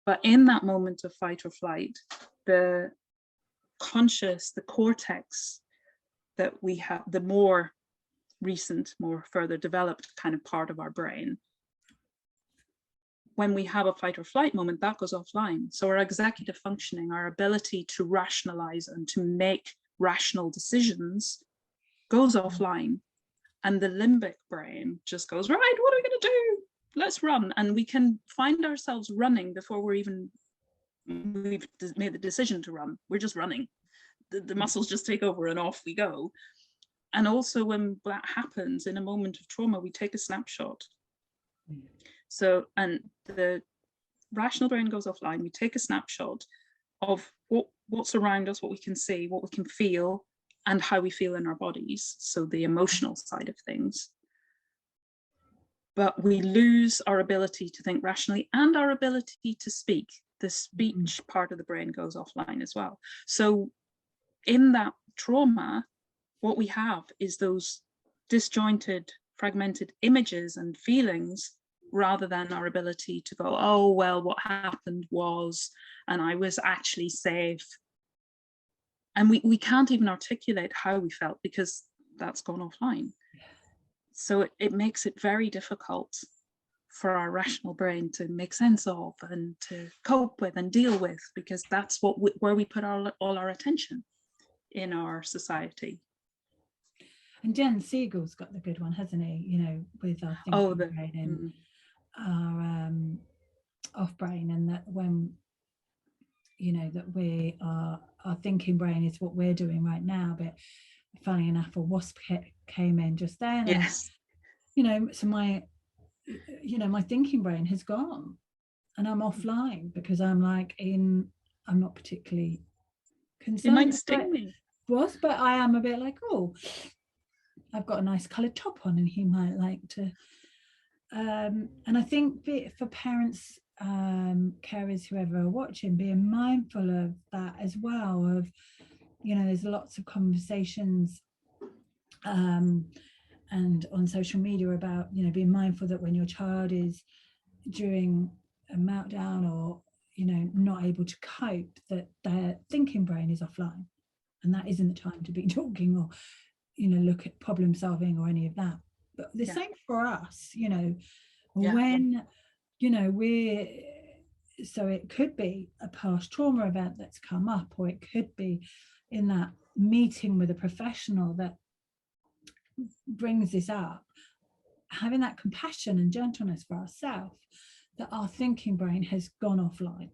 But in that moment of fight or flight, the conscious, the cortex that we have, the more recent, more further developed kind of part of our brain, when we have a fight or flight moment, that goes offline. So our executive functioning, our ability to rationalize and to make rational decisions goes offline. And the limbic brain just goes, right, what are we going to do? Let's run. And we can find ourselves running before we've made the decision to run. We're just running. The muscles just take over and off we go. And also when that happens in a moment of trauma, we take a snapshot. So, and the rational brain goes offline. We take a snapshot of what's around us, what we can see, what we can feel, and how we feel in our bodies. So the emotional side of things. But we lose our ability to think rationally and our ability to speak. The speech part of the brain goes offline as well. So in that trauma, what we have is those disjointed, fragmented images and feelings, rather than our ability to go, oh, well, what happened was, and I was actually safe. And we can't even articulate how we felt because that's gone offline. So it makes it very difficult for our rational brain to make sense of and to cope with and deal with, because that's where we put all our attention in our society. And Jen Siegel's got the good one, hasn't he? You know, with our thinking brain and our off brain, and that when, you know, that our thinking brain is what we're doing right now. But funny enough, a wasp came in just then. Yes. And, you know, so my thinking brain has gone, and I'm offline because I'm like I'm not particularly concerned. It might sting me. Wasp, but I am a bit like, oh, I've got a nice coloured top on, and he might like to. And I think for parents, carers, whoever are watching, being mindful of that as well. Of, you know, there's lots of conversations and on social media about, you know, being mindful that when your child is during a meltdown or, you know, not able to cope, that their thinking brain is offline, and that isn't the time to be talking or, you know, look at problem solving or any of that. But the same for us, you know, when, you know, so it could be a past trauma event that's come up, or it could be in that meeting with a professional that brings this up, having that compassion and gentleness for ourselves, that our thinking brain has gone offline